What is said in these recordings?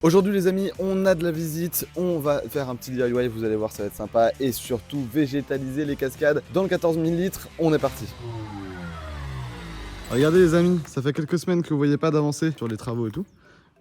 Aujourd'hui les amis, on a de la visite, on va faire un petit DIY, vous allez voir ça va être sympa et surtout végétaliser les cascades dans le 14 000 litres, on est parti. Regardez les amis, ça fait quelques semaines que vous voyez pas d'avancée sur les travaux et tout.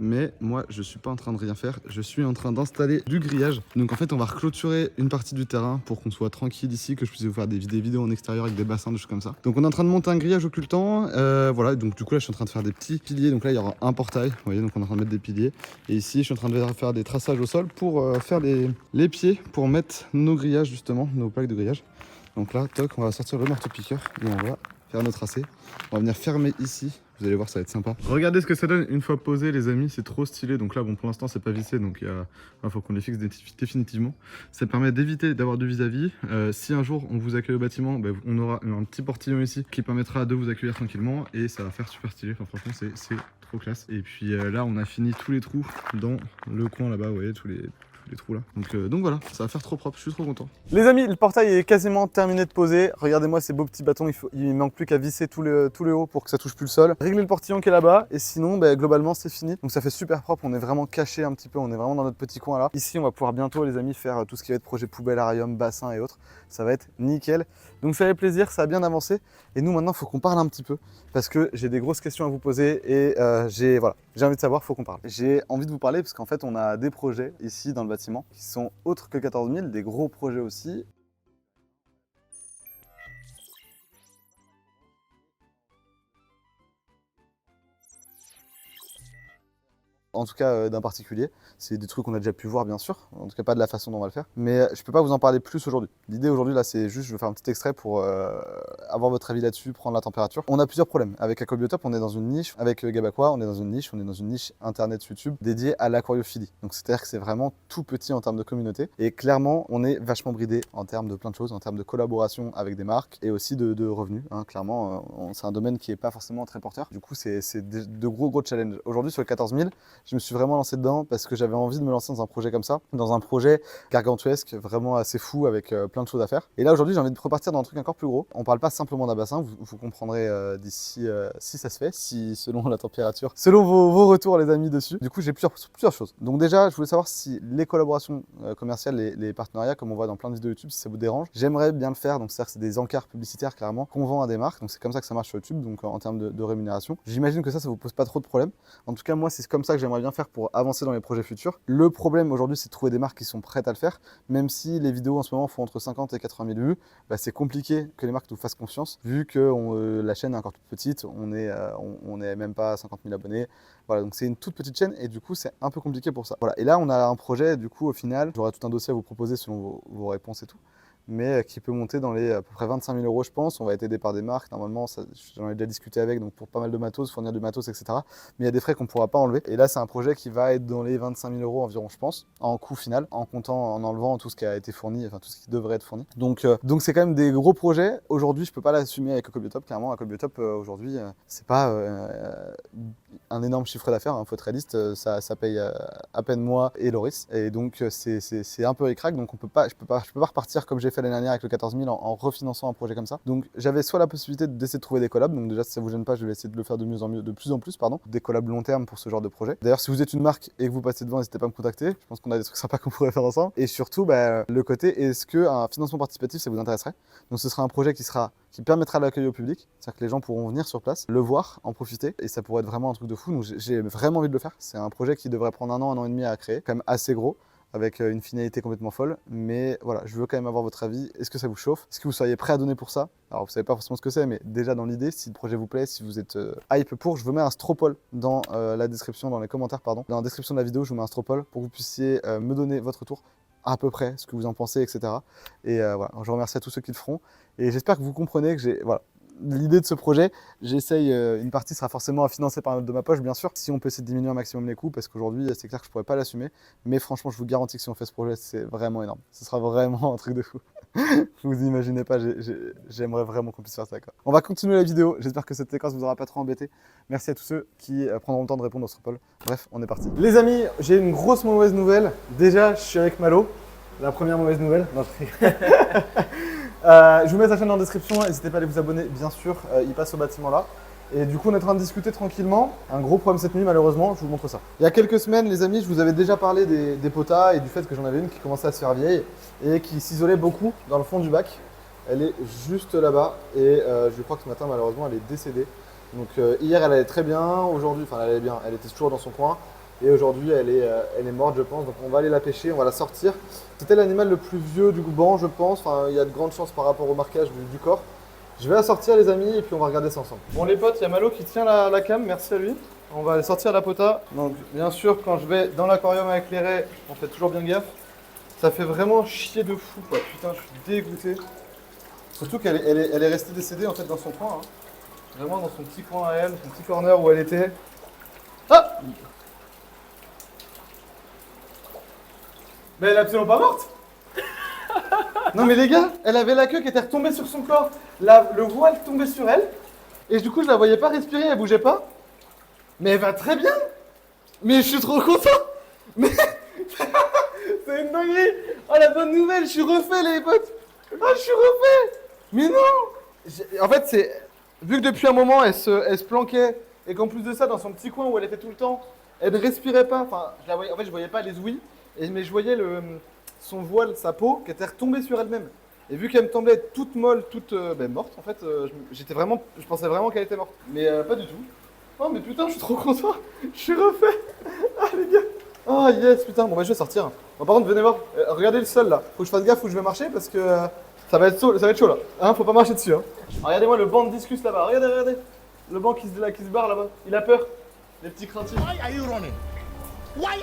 Mais moi je suis pas en train de rien faire, je suis en train d'installer du grillage. Donc en fait on va reclôturer une partie du terrain pour qu'on soit tranquille ici, que je puisse vous faire des vidéos en extérieur avec des bassins, des choses comme ça. Donc on est en train de monter un grillage occultant, voilà, donc du coup là je suis en train de faire des petits piliers. Donc là il y aura un portail, vous voyez, donc on est en train de mettre des piliers. Et ici je suis en train de faire des traçages au sol pour faire les pieds, pour mettre nos grillages justement, nos plaques de grillage. Donc là, toc, on va sortir le marteau-piqueur et on va faire nos tracés. On va venir fermer ici. Vous allez voir, ça va être sympa. Regardez ce que ça donne une fois posé, les amis. C'est trop stylé. Donc là, bon, pour l'instant, c'est pas vissé. Donc il faut qu'on les fixe définitivement. Ça permet d'éviter d'avoir du vis-à-vis. Si un jour on vous accueille au bâtiment, bah, on aura un petit portillon ici qui permettra de vous accueillir tranquillement. Et ça va faire super stylé. Enfin, franchement, c'est trop classe. Et puis là, on a fini tous les trous dans le coin là-bas. Vous voyez, tous les trous là. Donc voilà, ça va faire trop propre, je suis trop content. Les amis, le portail est quasiment terminé de poser. Regardez-moi ces beaux petits bâtons, il manque plus qu'à visser tout le haut pour que ça touche plus le sol. Régler le portillon qui est là-bas et sinon globalement c'est fini. Donc ça fait super propre, on est vraiment caché un petit peu, on est vraiment dans notre petit coin là. Ici on va pouvoir bientôt les amis faire tout ce qui va être projet poubellarium, bassin et autres. Ça va être nickel. Donc ça fait plaisir, ça a bien avancé. Et nous maintenant il faut qu'on parle un petit peu parce que j'ai des grosses questions à vous poser et j'ai envie de savoir, il faut qu'on parle. J'ai envie de vous parler parce qu'en fait on a des projets ici dans le bâtiment qui sont autres que 14 000, des gros projets aussi. En tout cas d'un particulier, c'est des trucs qu'on a déjà pu voir bien sûr, en tout cas pas de la façon dont on va le faire, mais je peux pas vous en parler plus aujourd'hui. L'idée aujourd'hui là c'est juste, je vais faire un petit extrait pour avoir votre avis là-dessus, prendre la température. On a plusieurs problèmes, avec Aquabiotop on est dans une niche, avec Gabaqua on est dans une niche internet YouTube dédiée à l'aquariophilie. Donc c'est-à-dire que c'est vraiment tout petit en termes de communauté, et clairement on est vachement bridé en termes de plein de choses, en termes de collaboration avec des marques, et aussi de revenus, hein. Clairement c'est un domaine qui est pas forcément très porteur, du coup c'est de gros challenges. Aujourd'hui sur le 14 000, je me suis vraiment lancé dedans parce que j'avais envie de me lancer dans un projet comme ça, dans un projet gargantuesque, vraiment assez fou avec plein de choses à faire. Et là aujourd'hui j'ai envie de repartir dans un truc encore plus gros. On parle pas simplement d'un bassin, vous comprendrez d'ici si ça se fait, si selon la température, selon vos retours les amis dessus. Du coup j'ai plusieurs choses. Donc déjà je voulais savoir si les collaborations commerciales, les partenariats comme on voit dans plein de vidéos YouTube, si ça vous dérange. J'aimerais bien le faire, donc c'est-à-dire que c'est des encarts publicitaires clairement qu'on vend à des marques, donc c'est comme ça que ça marche sur YouTube, donc en termes de rémunération. J'imagine que ça vous pose pas trop de problème. En tout cas moi c'est comme ça que j'aimerais bien faire pour avancer dans les projets futurs. Le problème aujourd'hui c'est de trouver des marques qui sont prêtes à le faire, même si les vidéos en ce moment font entre 50 et 80 000 vues, c'est compliqué que les marques nous fassent confiance vu que la chaîne est encore toute petite, on est même pas à 50 000 abonnés. Voilà, donc c'est une toute petite chaîne et du coup c'est un peu compliqué pour ça. Voilà, et là on a un projet, du coup au final, j'aurai tout un dossier à vous proposer selon vos réponses et tout, mais qui peut monter dans les à peu près 25 000 € je pense. On va être aidé par des marques, normalement j'en ai déjà discuté avec, donc pour pas mal de matos, fournir du matos, etc. Mais il y a des frais qu'on ne pourra pas enlever. Et là c'est un projet qui va être dans les 25 000 € environ je pense, en coût final, en comptant, en enlevant tout ce qui a été fourni, enfin tout ce qui devrait être fourni. Donc c'est quand même des gros projets. Aujourd'hui je peux pas l'assumer avec Aquabiotop, clairement Aquabiotop aujourd'hui c'est pas un énorme chiffre d'affaires, hein, faut être réaliste, ça paye à peine moi et Loris. Et donc c'est un peu ric-rac, donc je peux pas repartir comme j'ai fait l'année dernière avec le 14 000 en refinançant un projet comme ça. Donc j'avais soit la possibilité d'essayer de trouver des collabs, donc déjà si ça vous gêne pas, je vais essayer de le faire de plus en plus, des collabs long terme pour ce genre de projet. D'ailleurs si vous êtes une marque et que vous passez devant, n'hésitez pas à me contacter, je pense qu'on a des trucs sympas qu'on pourrait faire ensemble. Et surtout le côté, est-ce qu'un financement participatif ça vous intéresserait? Donc ce sera un projet qui permettra l'accueil au public, c'est-à-dire que les gens pourront venir sur place, le voir, en profiter, et ça pourrait être vraiment un truc de fou. Donc j'ai vraiment envie de le faire. C'est un projet qui devrait prendre un an et demi à créer, quand même assez gros, avec une finalité complètement folle. Mais voilà, je veux quand même avoir votre avis. Est-ce que ça vous chauffe? Est-ce que vous seriez prêt à donner pour ça? Alors vous savez pas forcément ce que c'est, mais déjà dans l'idée, si le projet vous plaît, si vous êtes hype pour, je vous mets un stropole dans la description, dans les commentaires, pardon. Dans la description de la vidéo, je vous mets un stropole pour que vous puissiez me donner votre retour à peu près, ce que vous en pensez, etc. Et voilà, je remercie à tous ceux qui le feront. Et j'espère que vous comprenez que voilà, l'idée de ce projet, j'essaye, une partie sera forcément à financer par de ma poche, bien sûr, si on peut essayer de diminuer un maximum les coûts, parce qu'aujourd'hui, c'est clair que je pourrais pas l'assumer, mais franchement, je vous garantis que si on fait ce projet, c'est vraiment énorme. Ce sera vraiment un truc de fou. Vous imaginez pas, j'aimerais vraiment qu'on puisse faire ça, quoi. On va continuer la vidéo, j'espère que cette séquence vous aura pas trop embêté. Merci à tous ceux qui prendront le temps de répondre au stropole. Bref, on est parti. Les amis, j'ai une grosse mauvaise nouvelle. Déjà, je suis avec Malo. La première mauvaise nouvelle. Non, je vous mets sa chaîne en description, n'hésitez pas à aller vous abonner, bien sûr, il passe au bâtiment là. Et du coup, on est en train de discuter tranquillement. Un gros problème cette nuit, malheureusement, je vous montre ça. Il y a quelques semaines, les amis, je vous avais déjà parlé des potas et du fait que j'en avais une qui commençait à se faire vieille et qui s'isolait beaucoup dans le fond du bac. Elle est juste là-bas et je crois que ce matin, malheureusement, elle est décédée. Donc hier, elle allait très bien. Aujourd'hui, enfin, elle allait bien. Elle était toujours dans son coin. Et aujourd'hui, elle est morte, je pense. Donc on va aller la pêcher, on va la sortir. C'était l'animal le plus vieux du banc, je pense. Enfin, il y a de grandes chances par rapport au marquage du corps. Je vais la sortir les amis et puis on va regarder ça ensemble. Bon les potes, il y a Malo qui tient la cam, merci à lui. On va aller sortir la pota. Donc bien sûr quand je vais dans l'aquarium avec les raies, on fait toujours bien gaffe. Ça fait vraiment chier de fou quoi, putain je suis dégoûté. Surtout qu'elle est restée décédée en fait dans son coin. Hein. Vraiment dans son petit coin à elle, son petit corner où elle était. Ah! Mais elle est absolument pas morte! Non mais les gars, elle avait la queue qui était retombée sur son corps, le voile tombait sur elle, et du coup je la voyais pas respirer, elle bougeait pas. Mais elle va très bien. Mais je suis trop content. Mais c'est une dinguerie. Oh la bonne nouvelle, je suis refait les potes. Oh je suis refait. Mais non. En fait c'est, vu que depuis un moment elle se planquait, et qu'en plus de ça dans son petit coin où elle était tout le temps, elle ne respirait pas, enfin je la voyais, en fait je voyais pas les ouïes, mais je voyais son voile, sa peau, qui était retombée sur elle-même. Et vu qu'elle me semblait toute molle, toute morte, en fait, je pensais vraiment qu'elle était morte. Mais pas du tout. Oh mais putain, je suis trop content. Je suis refait. Ah les gars. Oh yes, putain. Bon bah je vais sortir. Bon, par contre, venez voir. Regardez le sol là. Faut que je fasse gaffe où je vais marcher parce que ça va être chaud là. Hein, faut pas marcher dessus. Hein. Regardez-moi le banc de discus là-bas. Regardez. Le banc qui se barre là-bas. Il a peur. Les petits craintifs. Why are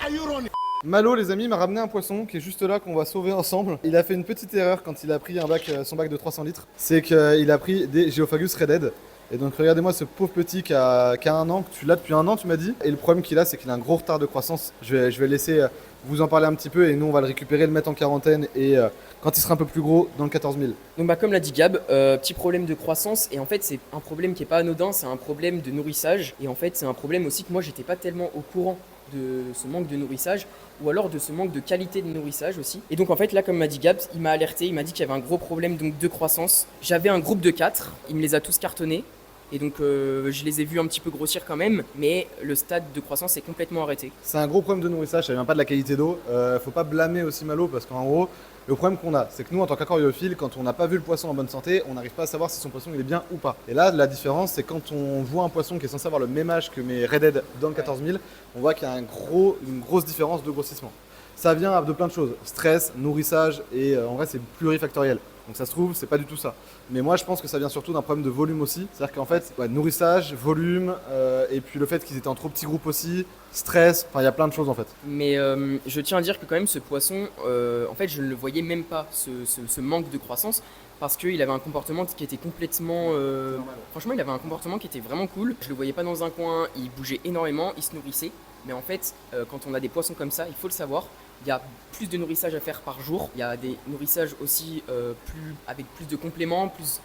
you running? Malo, les amis, m'a ramené un poisson qui est juste là, qu'on va sauver ensemble. Il a fait une petite erreur quand il a pris son bac de 300 litres. C'est qu'il a pris des Geophagus redhead. Et donc regardez-moi ce pauvre petit qui a 1 an, que tu l'as depuis 1 an tu m'as dit. Et le problème qu'il a, c'est qu'il a un gros retard de croissance. Je vais laisser vous en parler un petit peu et nous on va le récupérer, le mettre en quarantaine et quand il sera un peu plus gros, dans le 14 000. Donc comme l'a dit Gab, petit problème de croissance et en fait c'est un problème qui est pas anodin, c'est un problème de nourrissage et en fait c'est un problème aussi que moi j'étais pas tellement au courant de ce manque de nourrissage ou alors de ce manque de qualité de nourrissage aussi. Et donc en fait là comme m'a dit Gab, il m'a alerté, il m'a dit qu'il y avait un gros problème donc de croissance. J'avais un groupe de 4, il me les a tous cartonnés. Et donc je les ai vus un petit peu grossir quand même, mais le stade de croissance est complètement arrêté. C'est un gros problème de nourrissage, ça vient pas de la qualité d'eau. Faut pas blâmer aussi Malo parce qu'en gros, le problème qu'on a, c'est que nous en tant qu'aquariophile, quand on n'a pas vu le poisson en bonne santé, on n'arrive pas à savoir si son poisson il est bien ou pas. Et là, la différence, c'est quand on voit un poisson qui est censé avoir le même âge que mes redhead dans le 14 000, on voit qu'il y a une grosse différence de grossissement. Ça vient de plein de choses, stress, nourrissage et en vrai c'est plurifactoriel. Donc ça se trouve, c'est pas du tout ça. Mais moi je pense que ça vient surtout d'un problème de volume aussi. C'est-à-dire qu'en fait, nourrissage, volume, et puis le fait qu'ils étaient en trop petits groupes aussi, stress, enfin il y a plein de choses en fait. Mais je tiens à dire que quand même ce poisson, en fait je ne le voyais même pas, ce manque de croissance. Parce qu'il avait un comportement qui était complètement... Franchement il avait un comportement qui était vraiment cool. Je le voyais pas dans un coin, il bougeait énormément, il se nourrissait. Mais en fait, quand on a des poissons comme ça, il faut le savoir, il y a plus de nourrissage à faire par jour. Il y a des nourrissages aussi avec plus de compléments, plus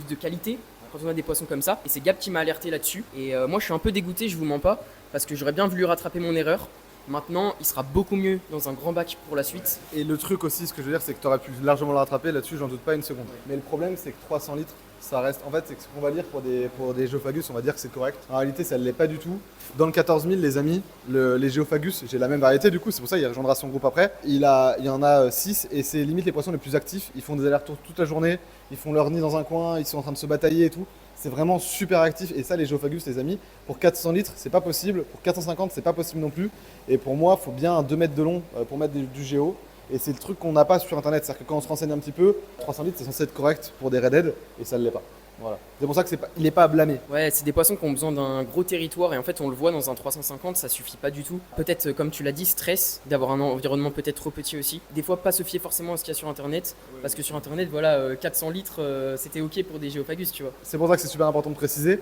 de qualité quand on a des poissons comme ça. Et c'est Gab qui m'a alerté là-dessus. Et moi, je suis un peu dégoûté, je vous mens pas, parce que j'aurais bien voulu rattraper mon erreur. Maintenant, il sera beaucoup mieux dans un grand bac pour la suite. Et le truc aussi, ce que je veux dire, c'est que tu aurais pu largement le rattraper, là-dessus, j'en doute pas une seconde. Mais le problème, c'est que 300 litres, ça reste. En fait, c'est ce qu'on va dire pour des Geophagus, on va dire que c'est correct. En réalité, ça ne l'est pas du tout. Dans le 14 000, les amis, les Geophagus, j'ai la même variété du coup, c'est pour ça qu'il rejoindra son groupe après. Il y en a 6 et c'est limite les poissons les plus actifs. Ils font des allers-retours toute la journée, ils font leur nid dans un coin, ils sont en train de se batailler et tout. C'est vraiment super actif et ça, les Geophagus, les amis, pour 400 litres, c'est pas possible. Pour 450, c'est pas possible non plus. Et pour moi, il faut bien un 2 mètres de long pour mettre du géo. Et c'est le truc qu'on n'a pas sur internet. C'est-à-dire que quand on se renseigne un petit peu, 300 litres, c'est censé être correct pour des redhead et ça ne l'est pas. Voilà. C'est pour ça qu'il n'est pas à blâmer. Ouais, c'est des poissons qui ont besoin d'un gros territoire et en fait on le voit dans un 350, ça suffit pas du tout. Peut-être comme tu l'as dit, stress, d'avoir un environnement peut-être trop petit aussi. Des fois pas se fier forcément à ce qu'il y a sur internet, parce que sur internet, voilà, 400 litres, c'était ok pour des Geophagus, tu vois. C'est pour ça que c'est super important de préciser.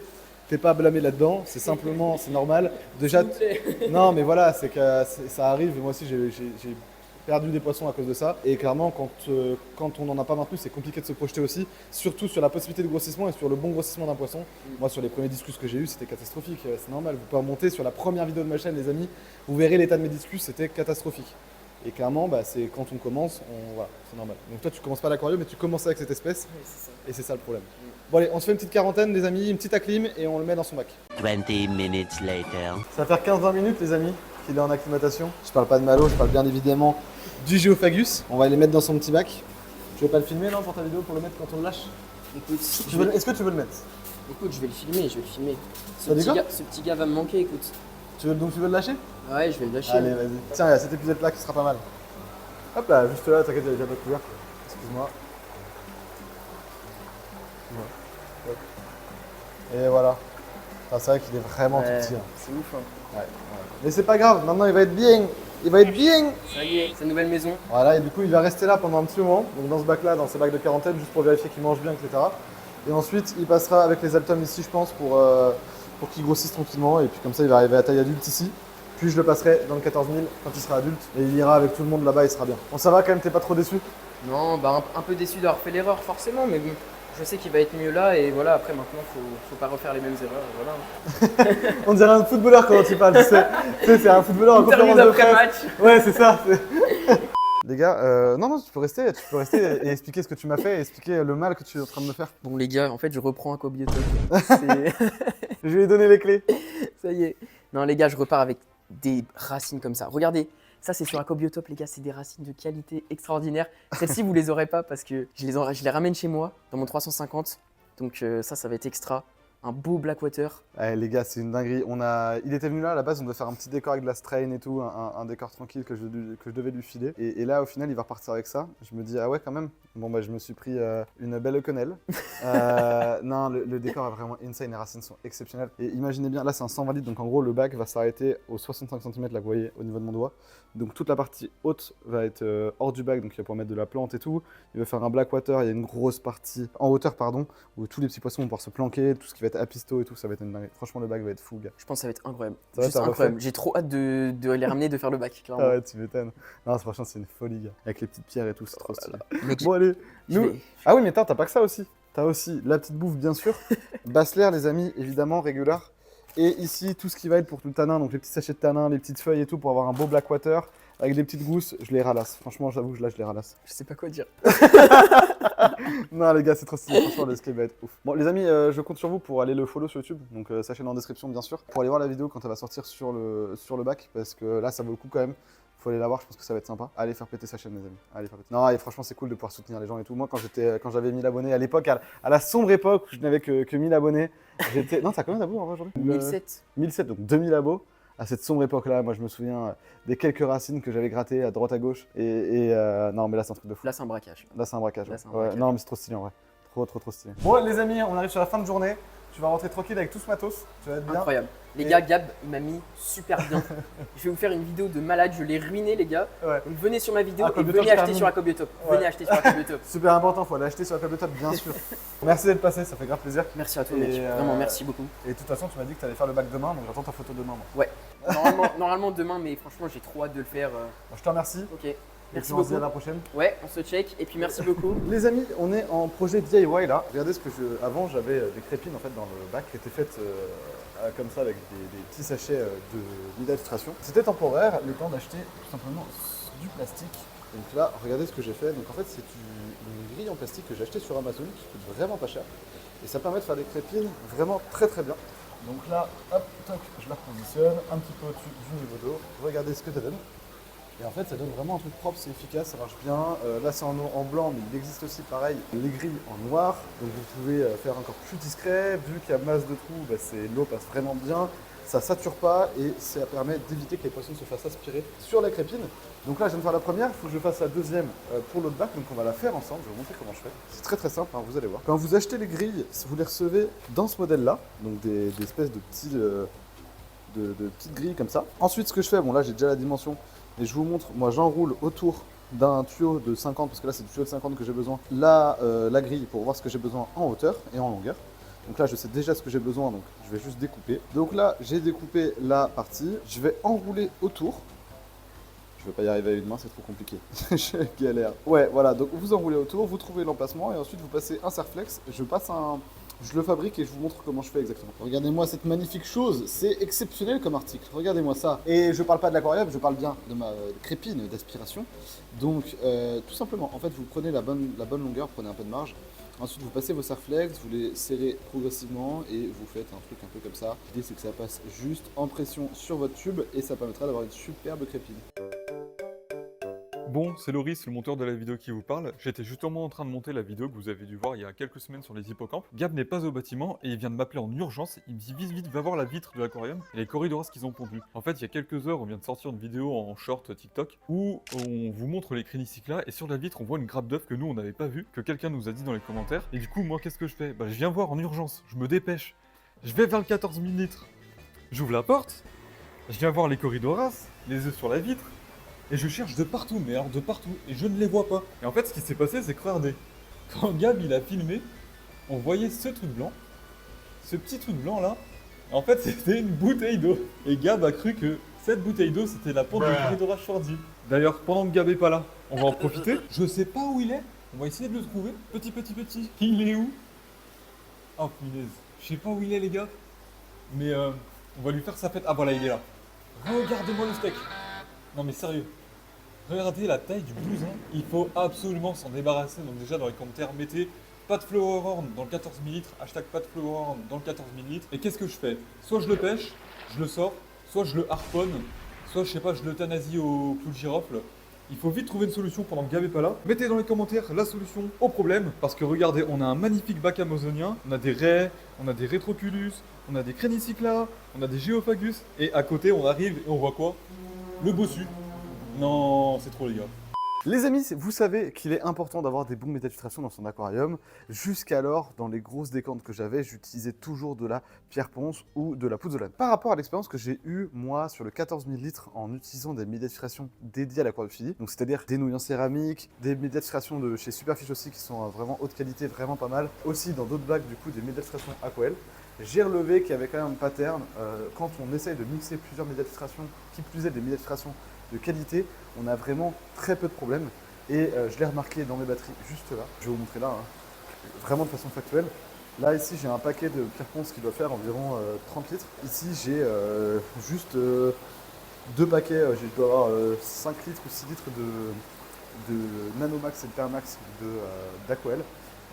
T'es pas à blâmer là-dedans, c'est simplement, c'est normal. Déjà, non mais voilà, c'est que ça arrive, moi aussi j'ai perdu des poissons à cause de ça. Et clairement, quand on n'en a pas maintenu, c'est compliqué de se projeter aussi, surtout sur la possibilité de grossissement et sur le bon grossissement d'un poisson. Moi, sur les premiers discus que j'ai eu, c'était catastrophique. C'est normal, vous pouvez remonter sur la première vidéo de ma chaîne, les amis, vous verrez l'état de mes discus, c'était catastrophique. Et clairement, bah, c'est quand on commence, voilà, c'est normal. Donc toi, tu commences pas à l'aquarium, mais tu commences avec cette espèce. Ouais, c'est ça. Et c'est ça le problème. Bon allez, on se fait une petite quarantaine les amis, une petite acclim et on le met dans son bac. 20 minutes later. Ça va faire 15-20 minutes les amis qu'il est en acclimatation. Je parle pas de Malo, je parle bien évidemment du Geophagus. On va les mettre dans son petit bac. Tu veux pas le filmer non pour ta vidéo pour le mettre quand on le lâche? Écoute, Est-ce que tu veux le mettre? écoute, je vais le filmer, je vais le filmer. T'as dit quoi Ce petit gars va me manquer, écoute. Donc tu veux le lâcher? Ouais, je vais le lâcher. Allez vas-y. Tiens, il y a cet épisode là qui sera pas mal. Hop là, juste là, t'inquiète, il y a déjà pas de couvert. Excuse-moi. Hop. Et voilà. Enfin, c'est vrai qu'il est vraiment Ouais, tout petit. Hein. c'est ouf, hein. Ouais. Mais c'est pas grave, maintenant il va être bien. Il va être bien. Ça y est, sa nouvelle maison. Voilà, et du coup il va rester là pendant un petit moment, donc dans ce bac là, dans ces bacs de quarantaine, juste pour vérifier qu'il mange bien, etc. Et ensuite il passera avec les Altoms ici, je pense, pour qu'il grossisse tranquillement, et puis comme ça il va arriver à taille adulte ici. Puis je le passerai dans le 14 000 quand il sera adulte, et il ira avec tout le monde là-bas, il sera bien. Bon, ça va quand même, t'es pas trop déçu? Non, bah un peu déçu d'avoir fait l'erreur, forcément, mais bon, je sais qu'il va être mieux là, et voilà, après maintenant, faut pas refaire les mêmes erreurs, et voilà. On dirait un footballeur quand tu parles, tu sais. Tu sais, c'est un footballeur en conférence Interview de presse. d'après-match. Ouais, c'est ça. Les gars, non, tu peux rester et expliquer ce que tu m'as fait et expliquer le mal que tu es en train de me faire. Bon les gars, en fait, je reprends un cobiotope. Je lui ai donné les clés. Ça y est. Non les gars, je repars avec des racines comme ça. Regardez, ça c'est sur un cobiotope les gars, c'est des racines de qualité extraordinaire. Celles-ci vous les aurez pas parce que je les ramène chez moi dans mon 350. Donc ça va être extra. Un beau Blackwater. Ouais, les gars, c'est une dinguerie. Il était venu là, à la base, on devait faire un petit décor avec de la strain et tout, un décor tranquille que je devais lui filer. Et là, au final, il va repartir avec ça. Je me dis, ah ouais, quand même. Bon, bah, je me suis pris une belle quenelle. Non, le décor est vraiment insane, les racines sont exceptionnelles. Et imaginez bien, là, c'est un 120 litres, donc en gros, le bac va s'arrêter aux 65 cm, là, que vous voyez, au niveau de mon doigt. Donc toute la partie haute va être hors du bac, donc il va pouvoir mettre de la plante et tout. Il va faire un Blackwater, il y a une grosse partie en hauteur, pardon, où tous les petits poissons vont pouvoir se planquer, tout ce qui va être apisto et tout, ça va être une dinguerie. Franchement, le bac va être fou, gars. Je pense que ça va être incroyable. Ça va, Juste t'as refait incroyable. J'ai trop hâte de les ramener, de faire le bac, clairement. Ah ouais, tu m'étonnes. Non, franchement, c'est une folie, gars. Avec les petites pierres et tout, c'est trop stylé. Mec, Bon, allez, je nous. vais- Ah oui, mais t'as pas que ça aussi. T'as aussi la petite bouffe, bien sûr. Bassler, les amis, évidemment, régular. Et ici, tout ce qui va être pour tout le tanin, donc les petits sachets de tanin, les petites feuilles et tout, pour avoir un beau Blackwater. Avec des petites gousses, je les ralasse. Franchement, j'avoue, là, je les ralasse. Je sais pas quoi dire. Non, les gars, c'est trop stylé. Franchement, le skate va être ouf. Bon, les amis, je compte sur vous pour aller le follow sur YouTube. Donc, sa chaîne en description, bien sûr. Pour aller voir la vidéo quand elle va sortir sur le bac. Parce que là, ça vaut le coup quand même. Faut aller la voir, je pense que ça va être sympa. Allez faire péter sa chaîne, les amis. Allez faire péter. Non, et franchement, c'est cool de pouvoir soutenir les gens et tout. Moi, quand j'avais 1000 abonnés à l'époque, à la sombre époque où je n'avais que 1000 abonnés, j'étais. Non, t'as combien d'abos en vrai aujourd'hui? 1007. 1007, donc 2000 abos. À cette sombre époque-là, moi, je me souviens des quelques racines que j'avais grattées à droite à gauche. Non, mais là, c'est un truc de fou. Là, c'est un braquage. Là, c'est un braquage. Là, c'est un Ouais, braquage. non, mais c'est trop stylé en vrai. Trop stylé. Bon, les amis, on arrive sur la fin de journée. Tu vas rentrer tranquille avec tout ce matos. Tu vas être bien. Incroyable. Les Et- gars, Gab, il m'a mis super bien. Je vais vous faire une vidéo de malade, je l'ai ruiné, les gars. Ouais. Donc venez sur ma vidéo Ah, et Cobiotope, venez je acheter termine. sur la Cobiotope. Ouais. Venez acheter sur la Cobiotope. Super important, faut l'acheter sur la table de top, bien sûr. Merci d'être passé, ça fait grave plaisir. Merci à toi, Et, mec. Vraiment, merci beaucoup. Et de toute façon, tu m'as dit que tu allais faire le bac demain, donc j'attends ta photo demain. Moi. Ouais. Normalement demain, mais franchement, j'ai trop hâte de le faire. Bon, je te remercie. Ok. Et Merci puis on se dit à beaucoup. la prochaine. Ouais, on se check. Et puis merci beaucoup. Les amis, on est en projet DIY là. Regardez ce que avant, j'avais des crépines en fait dans le bac qui étaient faites comme ça avec des petits sachets d'illustration. C'était temporaire, le temps d'acheter tout simplement du plastique. Donc là, regardez ce que j'ai fait. Donc en fait, c'est une grille en plastique que j'ai achetée sur Amazon qui coûte vraiment pas cher. Et ça permet de faire des crépines vraiment très bien. Donc là, hop, toc, je la repositionne un petit peu au-dessus du niveau d'eau. Regardez ce que ça donne. Et en fait, ça donne vraiment un truc propre, c'est efficace, ça marche bien. Là, c'est en blanc, mais il existe aussi, pareil, les grilles en noir. Donc, vous pouvez faire encore plus discret. Vu qu'il y a masse de trous, bah, l'eau passe vraiment bien. Ça sature pas et ça permet d'éviter que les poissons se fassent aspirer sur la crépine. Donc là, je viens de faire la première, il faut que je fasse la deuxième pour l'autre bac. Donc, on va la faire ensemble. Je vais vous montrer comment je fais. C'est très simple, hein, vous allez voir. Quand vous achetez les grilles, vous les recevez dans ce modèle-là. Donc, des espèces de petits... de petites grilles comme ça. Ensuite, ce que je fais, bon là j'ai déjà la dimension, et je vous montre, moi j'enroule autour d'un tuyau de 50, parce que là c'est du tuyau de 50 que j'ai besoin, la grille pour voir ce que j'ai besoin en hauteur et en longueur. Donc là je sais déjà ce que j'ai besoin, donc je vais juste découper. Donc là j'ai découpé la partie, je vais enrouler autour. Je vais pas y arriver à une main, c'est trop compliqué. Je galère. Ouais, voilà, donc vous enroulez autour, vous trouvez l'emplacement et ensuite vous passez un serre-flex. Je passe un je le fabrique et je vous montre comment je fais exactement. Regardez-moi cette magnifique chose, c'est exceptionnel comme article. Regardez-moi ça. Et je parle pas de l'aquarium, je parle bien de ma crépine d'aspiration. Donc tout simplement, en fait vous prenez la bonne longueur, prenez un peu de marge. Ensuite vous passez vos serre-flex, vous les serrez progressivement et vous faites un truc un peu comme ça. L'idée c'est que ça passe juste en pression sur votre tube et ça permettra d'avoir une superbe crépine. Bon, c'est Loris, le monteur de la vidéo qui vous parle. J'étais justement en train de monter la vidéo que vous avez dû voir il y a quelques semaines sur les hippocampes. Gab n'est pas au bâtiment et il vient de m'appeler en urgence. Il me dit vite vite, va voir la vitre de l'aquarium et les corridors qu'ils ont pondus. En fait, il y a quelques heures, on vient de sortir une vidéo en short TikTok où on vous montre les crénicyclas et sur la vitre, on voit une grappe d'œuf que nous, on n'avait pas vue, que quelqu'un nous a dit dans les commentaires. Et du coup, moi, qu'est-ce que je fais? Bah, je viens voir en urgence, je me dépêche. Je vais vers le 14 000 litres. J'ouvre la porte, je viens voir les corridoras, les œufs sur la vitre. Et je cherche de partout, mais alors de partout, et je ne les vois pas. Et en fait, ce qui s'est passé, c'est que regardez, quand Gab il a filmé, on voyait ce truc blanc, ce petit truc blanc là, en fait c'était une bouteille d'eau. Et Gab a cru que cette bouteille d'eau c'était la pompe de Corridora Schwarzy. D'ailleurs, pendant que Gab est pas là, on va en profiter. Je sais pas où il est, on va essayer de le trouver. Petit. Il est où? Oh punaise, je sais pas où il est les gars, mais on va lui faire sa fête. Ah voilà, il est là. Regardez-moi le steak. Non mais sérieux. Regardez la taille du blouson, il faut absolument s'en débarrasser. Donc déjà dans les commentaires, mettez pas de flowerhorn dans le 14 000 litres, hashtag pas de flowerhorn dans le 14 000 litres. Et qu'est-ce que je fais? Soit je le pêche, je le sors, soit je le harponne, soit je sais pas, je l'euthanasie au clou de girofle. Il faut vite trouver une solution pendant que Gab est pas là. Mettez dans les commentaires la solution au problème. Parce que regardez, on a un magnifique bac amazonien, on a des raies, on a des rétroculus, on a des crénicyclas, on a des géophagus. Et à côté, on arrive et on voit quoi? Le bossu. Non, c'est trop les gars. Les amis, vous savez qu'il est important d'avoir des bons méthodes de filtration dans son aquarium. Jusqu'alors, dans les grosses décantes que j'avais, j'utilisais toujours de la pierre ponce ou de la pouzzolane. Par rapport à l'expérience que j'ai eue, moi, sur le 14 000 litres en utilisant des médias de filtration dédiés à l'aquariophilie, donc c'est-à-dire des nouilles en céramique, des médias de filtration de chez Superfish aussi qui sont vraiment haute qualité, vraiment pas mal. Aussi, dans d'autres bacs, du coup, des médias de filtration Aquel. J'ai relevé qu'il y avait quand même un pattern. Quand on essaye de mixer plusieurs médias de filtration, qui plus est des médias de filtration de qualité, on a vraiment très peu de problèmes. Et je l'ai remarqué dans mes batteries juste là. Je vais vous montrer là, hein, vraiment de façon factuelle. Là, ici, j'ai un paquet de pierre ponce qui doit faire environ 30 litres. Ici, j'ai juste deux paquets, je dois avoir 5 litres ou 6 litres de Nanomax et de Permax d'Aquel.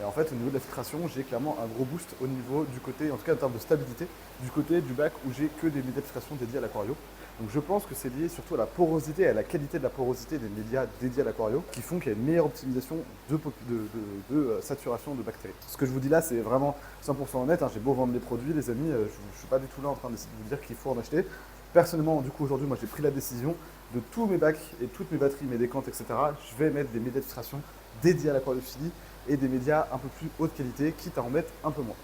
Et en fait, au niveau de la filtration, j'ai clairement un gros boost au niveau du côté, en tout cas en termes de stabilité, du côté du bac où j'ai que des médias de filtration dédiés à l'aquario. Donc je pense que c'est lié surtout à la porosité et à la qualité de la porosité des médias dédiés à l'aquario qui font qu'il y a une meilleure optimisation de saturation de bactéries. Ce que je vous dis là, c'est vraiment 100% honnête, hein. J'ai beau vendre les produits, les amis, je ne suis pas du tout là en train d'essayer de vous dire qu'il faut en acheter. Personnellement, du coup, aujourd'hui, moi, j'ai pris la décision de tous mes bacs et toutes mes batteries, mes décantes, etc. Je vais mettre des médias de filtration dédiés à l'aquariophilie et des médias un peu plus haute qualité, quitte à en mettre un peu moins.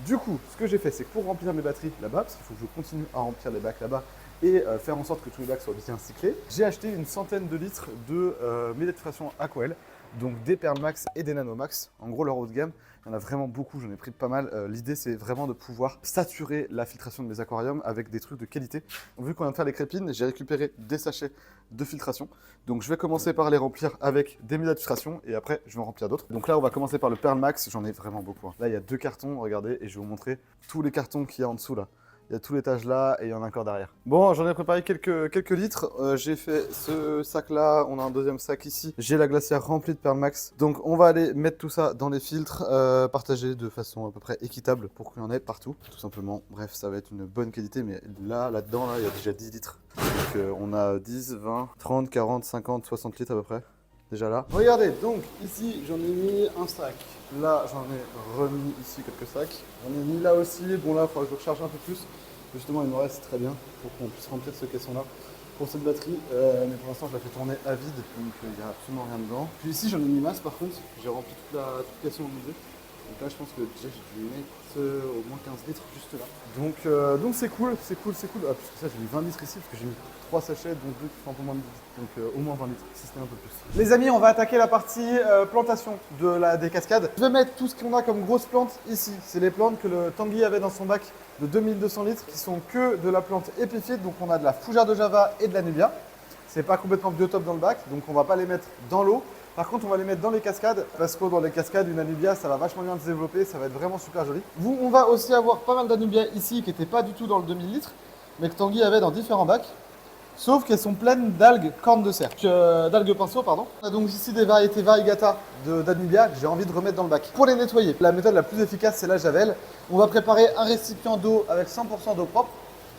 Du coup, ce que j'ai fait, c'est que pour remplir mes batteries là-bas, parce qu'il faut que je continue à remplir les bacs là-bas et faire en sorte que tous les bacs soient bien cyclés, j'ai acheté une centaine de litres de médias de filtration Aquel, donc des Perlmax et des Nanomax, en gros leur haut de gamme. Il y en a vraiment beaucoup, j'en ai pris pas mal. L'idée, c'est vraiment de pouvoir saturer la filtration de mes aquariums avec des trucs de qualité. Vu qu'on vient de faire les crépines, j'ai récupéré des sachets de filtration. Donc je vais commencer par les remplir avec des médias de filtration et après je vais en remplir d'autres. Donc là, on va commencer par le Perlmax, j'en ai vraiment beaucoup, hein. Là, il y a 2 cartons, regardez, et je vais vous montrer tous les cartons qu'il y a en dessous là. Il y a tout l'étage là et il y en a encore derrière. Bon, j'en ai préparé quelques litres. J'ai fait ce sac là, on a un deuxième sac ici. J'ai la glacière remplie de Perlmax. Donc on va aller mettre tout ça dans les filtres, partager de façon à peu près équitable pour qu'il y en ait partout, tout simplement. Bref, ça va être une bonne qualité, mais là-dedans, il y a déjà 10 litres. Donc on a 10, 20, 30, 40, 50, 60 litres à peu près. Déjà là. Regardez, donc ici j'en ai mis un sac. Là j'en ai remis ici quelques sacs. J'en ai mis là aussi. Bon là il faudra que je recharge un peu plus. Justement il me reste très bien pour qu'on puisse remplir ce caisson là pour cette batterie. Mais pour l'instant je la fais tourner à vide, donc il n'y a absolument rien dedans. Puis ici j'en ai mis masse par contre. J'ai rempli toute la caisson au milieu. Donc là je pense que déjà j'ai dû mettre au moins 15 litres juste là. Donc c'est cool. Ah, puisque ça j'ai mis 20 litres ici parce que j'ai mis 3 sachets, donc 2 qui font un peu moins de 10 litres. Donc au moins 20 litres, si ce n'est un peu plus. Les amis, on va attaquer la partie plantation des cascades. Je vais mettre tout ce qu'on a comme grosses plantes ici. C'est les plantes que le Tanguy avait dans son bac de 2200 litres qui sont que de la plante épiphyte. Donc on a de la fougère de Java et de la Nubia. C'est pas complètement biotope dans le bac, donc on va pas les mettre dans l'eau. Par contre, on va les mettre dans les cascades parce que dans les cascades, une Anubia, ça va vachement bien se développer, ça va être vraiment super joli. On va aussi avoir pas mal d'Anubia ici qui n'étaient pas du tout dans le 2000 litres, mais que Tanguy avait dans différents bacs. Sauf qu'elles sont pleines d'algues cornes de cerf, d'algues pinceau, pardon. On a donc ici des variétés variegata d'Anubia que j'ai envie de remettre dans le bac. Pour les nettoyer, la méthode la plus efficace, c'est la javel. On va préparer un récipient d'eau avec 100% d'eau propre,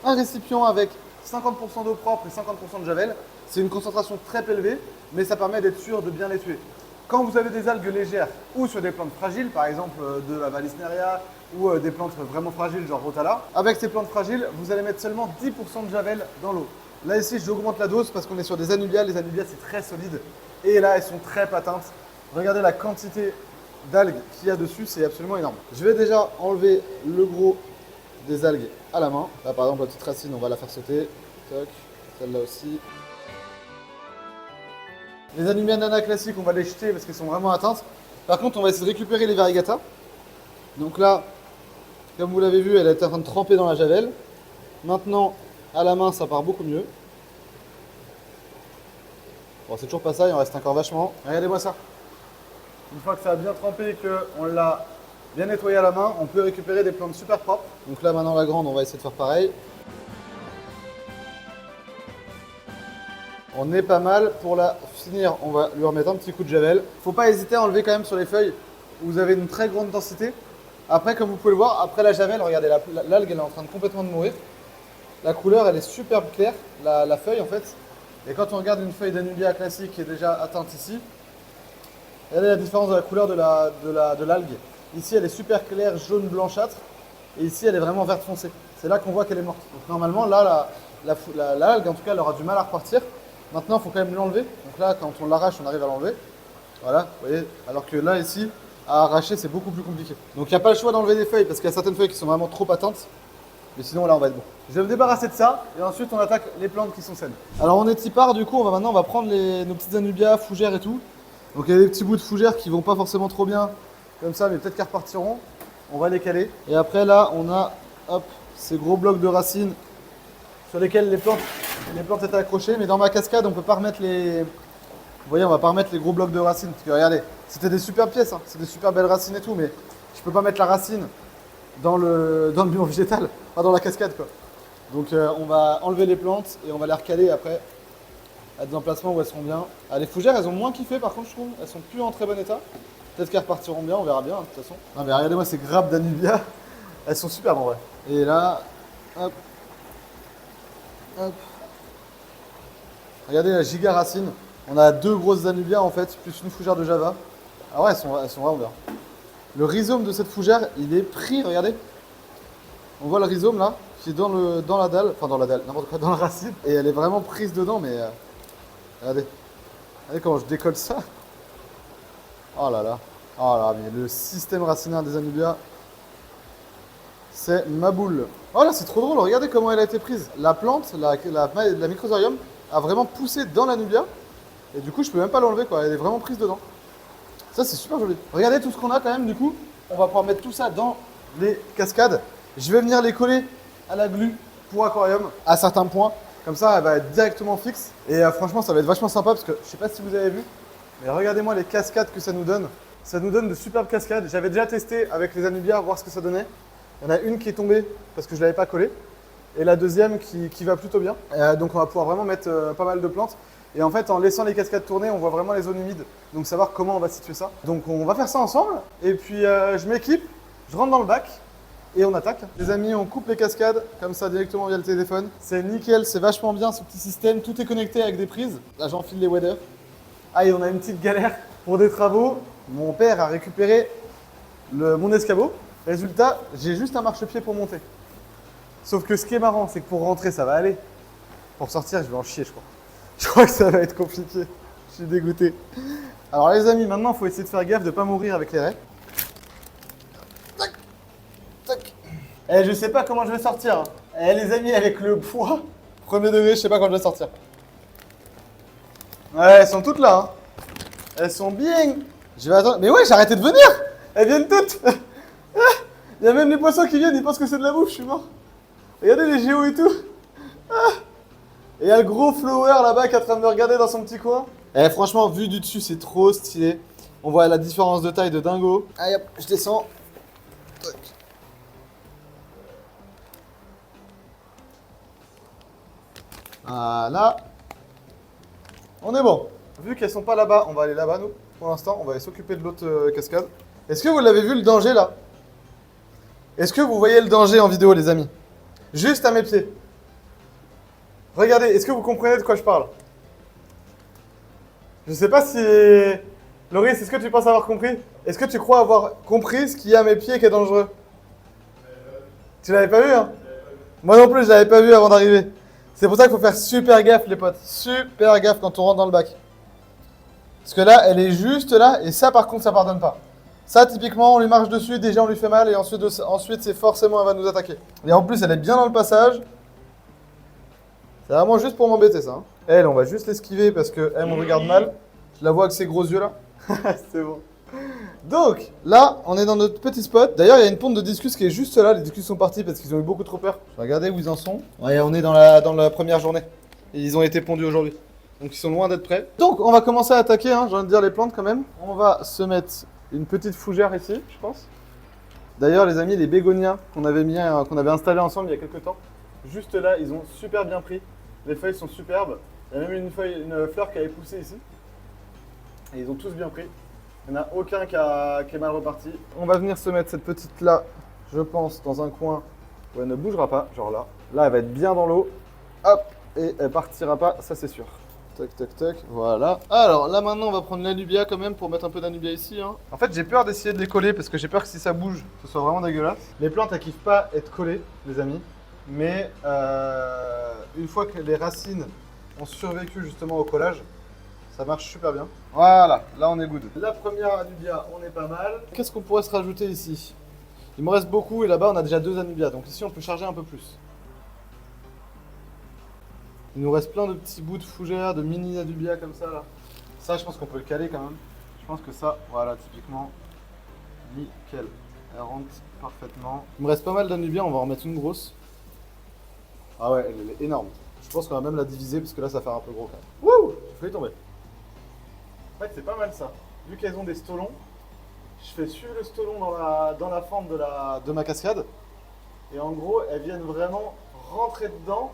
un récipient avec 50% d'eau propre et 50% de javel. C'est une concentration très élevée, mais ça permet d'être sûr de bien les tuer. Quand vous avez des algues légères ou sur des plantes fragiles, par exemple de la Valisneria ou des plantes vraiment fragiles, genre Rotala, avec ces plantes fragiles, vous allez mettre seulement 10% de javel dans l'eau. Là ici, j'augmente la dose parce qu'on est sur des Anubias. Les Anubias, c'est très solide. Et là, elles sont très patentes. Regardez la quantité d'algues qu'il y a dessus, c'est absolument énorme. Je vais déjà enlever le gros des algues à la main. Là, par exemple, la petite racine, on va la faire sauter. Toc, celle-là aussi. Les Anubias Nana classiques, on va les jeter parce qu'elles sont vraiment atteintes. Par contre, on va essayer de récupérer les variegata. Donc là, comme vous l'avez vu, elle est en train de tremper dans la javel. Maintenant, à la main, ça part beaucoup mieux. Bon, c'est toujours pas ça, il en reste encore vachement. Regardez-moi ça. Une fois que ça a bien trempé et qu'on l'a bien nettoyé à la main, on peut récupérer des plantes super propres. Donc là, maintenant, la grande, on va essayer de faire pareil. On est pas mal. Pour la finir, on va lui remettre un petit coup de javel. Faut pas hésiter à enlever quand même sur les feuilles où vous avez une très grande densité. Après, comme vous pouvez le voir, après la javel, regardez, l'algue, elle est en train de complètement de mourir. La couleur, elle est superbe claire, la feuille en fait. Et quand on regarde une feuille d'Anubia classique qui est déjà atteinte ici, regardez la différence de la couleur de l'algue. Ici, elle est super claire, jaune blanchâtre. Et ici, elle est vraiment verte foncée. C'est là qu'on voit qu'elle est morte. Donc normalement, là, l'algue, en tout cas, elle aura du mal à repartir. Maintenant, il faut quand même l'enlever. Donc là, quand on l'arrache, on arrive à l'enlever. Voilà, vous voyez. Alors que là, ici, à arracher, c'est beaucoup plus compliqué. Donc il n'y a pas le choix d'enlever des feuilles parce qu'il y a certaines feuilles qui sont vraiment trop atteintes. Mais sinon, là, on va être bon. Je vais me débarrasser de ça et ensuite, on attaque les plantes qui sont saines. Alors, on est tipard, du coup, maintenant, on va prendre nos petites Anubias, fougères et tout. Donc, il y a des petits bouts de fougères qui vont pas forcément trop bien, comme ça, mais peut-être qu'elles repartiront. On va les caler. Et après, là, on a, hop, ces gros blocs de racines sur lesquels les plantes étaient accrochées. Mais dans ma cascade, on peut pas remettre les... Vous voyez, on va pas remettre les gros blocs de racines. Parce que, regardez, c'était des super pièces, hein. C'est des super belles racines et tout, mais je peux pas mettre la racine dans le biome végétal, pas dans la cascade quoi. Donc on va enlever les plantes et on va les recaler après à des emplacements où elles seront bien. Ah, les fougères elles ont moins kiffé par contre je trouve, elles sont plus en très bon état. Peut-être qu'elles repartiront bien, on verra bien hein, de toute façon. Non mais regardez-moi ces grappes d'Anubia, elles sont superbes en vrai. Et là, hop, hop. Regardez la giga racine, on a deux grosses Anubia en fait, plus une fougère de Java. Ah ouais, elles sont vraiment bien. Le rhizome de cette fougère, il est pris, regardez. On voit le rhizome là, qui est dans la dalle, enfin dans la dalle, n'importe quoi, dans la racine. Et elle est vraiment prise dedans, mais regardez. Regardez comment je décolle ça. Oh là là. Oh là, mais le système racinaire des Anubias, c'est ma boule. Oh là, c'est trop drôle, regardez comment elle a été prise. La plante, la Microsorium, a vraiment poussé dans l'Anubia. Et du coup, je peux même pas l'enlever quoi, elle est vraiment prise dedans. Ça, c'est super joli. Regardez tout ce qu'on a quand même, du coup. On va pouvoir mettre tout ça dans les cascades. Je vais venir les coller à la glu pour aquarium à certains points. Comme ça, elle va être directement fixe. Et franchement, ça va être vachement sympa parce que je sais pas si vous avez vu, mais regardez-moi les cascades que ça nous donne. Ça nous donne de superbes cascades. J'avais déjà testé avec les Anubias, voir ce que ça donnait. Il y en a une qui est tombée parce que je ne l'avais pas collée. Et la deuxième qui va plutôt bien. Donc on va pouvoir vraiment mettre pas mal de plantes. Et en fait, en laissant les cascades tourner, on voit vraiment les zones humides. Donc savoir comment on va situer ça. Donc on va faire ça ensemble. Et puis je m'équipe, je rentre dans le bac et on attaque. Les amis, on coupe les cascades comme ça directement via le téléphone. C'est nickel, c'est vachement bien ce petit système. Tout est connecté avec des prises. Là, j'enfile les waders. Ah, et on a une petite galère pour des travaux. Mon père a récupéré mon escabeau. Résultat, j'ai juste un marchepied pour monter. Sauf que ce qui est marrant, c'est que pour rentrer, ça va aller. Pour sortir, je vais en chier, je crois. Je crois que ça va être compliqué. Je suis dégoûté. Alors les amis, maintenant, il faut essayer de faire gaffe de ne pas mourir avec les raies. Tac, tac. Eh, je sais pas comment je vais sortir. Eh, les amis, avec le poids, premier degré, je sais pas quand je vais sortir. Ouais, elles sont toutes là. Hein. Elles sont bien. Je vais attendre. Mais ouais, j'ai arrêté de venir. Elles viennent toutes. Il y a même les poissons qui viennent, ils pensent que c'est de la bouffe, je suis mort. Regardez les géos et tout. Et il y a le gros flower là-bas qui est en train de me regarder dans son petit coin. Eh, franchement, vu du dessus, c'est trop stylé. On voit la différence de taille de dingo. Allez hop, je descends. Tac. Voilà. On est bon. Vu qu'elles sont pas là-bas, on va aller là-bas, nous. Pour l'instant, on va aller s'occuper de l'autre cascade. Est-ce que vous l'avez vu, le danger, là? Est-ce que vous voyez le danger en vidéo, les amis? Juste à mes pieds. Regardez, est-ce que vous comprenez de quoi je parle? Je sais pas si... Loris, est-ce que tu penses avoir compris? Est-ce que tu crois avoir compris ce qu'il y a à mes pieds qui est dangereux? Tu l'avais pas vu, hein? Moi non plus, je l'avais pas vu avant d'arriver. C'est pour ça qu'il faut faire super gaffe, les potes. Super gaffe quand on rentre dans le bac. Parce que là, elle est juste là, et ça, par contre, ça pardonne pas. Ça, typiquement, on lui marche dessus, déjà on lui fait mal, et ensuite c'est forcément, elle va nous attaquer. Et en plus, elle est bien dans le passage. C'est vraiment juste pour m'embêter, ça. Hein. Elle, on va juste l'esquiver parce qu'elle me regarde mal. Je la vois avec ses gros yeux là. C'est bon. Donc, là, on est dans notre petit spot. D'ailleurs, il y a une ponte de discus qui est juste là. Les discus sont partis parce qu'ils ont eu beaucoup trop peur. Je vais regarder où ils en sont. Ouais, on est dans la première journée. Et ils ont été pondus aujourd'hui. Donc, ils sont loin d'être prêts. Donc, on va commencer à attaquer, hein, j'ai envie de dire les plantes quand même. On va se mettre une petite fougère ici, je pense. D'ailleurs, les amis, les bégonias qu'on avait installés ensemble il y a quelques temps, juste là, ils ont super bien pris. Les feuilles sont superbes. Il y a même une fleur qui avait poussé ici. Et ils ont tous bien pris. Il n'y en a aucun qui est mal reparti. On va venir se mettre cette petite là, je pense, dans un coin où elle ne bougera pas, genre là. Là, elle va être bien dans l'eau. Hop, et elle partira pas, ça c'est sûr. Tac, tac, tac, voilà. Alors là maintenant, on va prendre l'anubia quand même pour mettre un peu d'anubia ici. Hein. En fait, j'ai peur d'essayer de les coller parce que j'ai peur que si ça bouge, ce soit vraiment dégueulasse. Les plantes, elles kiffent pas être collées, les amis. Mais une fois que les racines ont survécu justement au collage, ça marche super bien. Voilà, là on est good. La première anubia, on est pas mal. Qu'est-ce qu'on pourrait se rajouter ici? Il me reste beaucoup et là-bas on a déjà 2 anubias, donc ici on peut charger un peu plus. Il nous reste plein de petits bouts de fougère, de mini anubia comme ça là. Ça je pense qu'on peut le caler quand même. Je pense que ça, voilà, typiquement, nickel. Elle rentre parfaitement. Il me reste pas mal d'anubia, on va en remettre une grosse. Ah ouais, elle est énorme. Je pense qu'on va même la diviser parce que là ça fait un peu gros quand même. Wouh! J'ai failli tomber. En fait, c'est pas mal ça. Vu qu'elles ont des stolons, je fais suivre le stolon dans la fente de ma cascade. Et en gros, elles viennent vraiment rentrer dedans.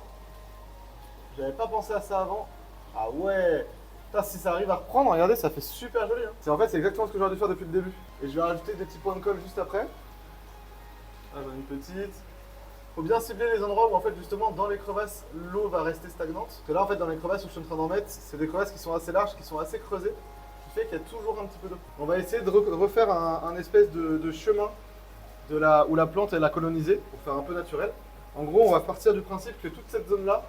J'avais pas pensé à ça avant. Ah ouais! Putain, si ça arrive à reprendre, regardez, ça fait super joli. Hein. En fait, c'est exactement ce que j'aurais dû faire depuis le début. Et je vais rajouter des petits points de colle juste après. Ah bah, une petite. Faut bien cibler les endroits où en fait justement dans les crevasses l'eau va rester stagnante. Parce que là en fait dans les crevasses où je suis en train d'en mettre, c'est des crevasses qui sont assez larges, qui sont assez creusées, qui fait qu'il y a toujours un petit peu d'eau. On va essayer de refaire un espèce de chemin où la plante elle a colonisé pour faire un peu naturel. En gros on va partir du principe que toute cette zone là,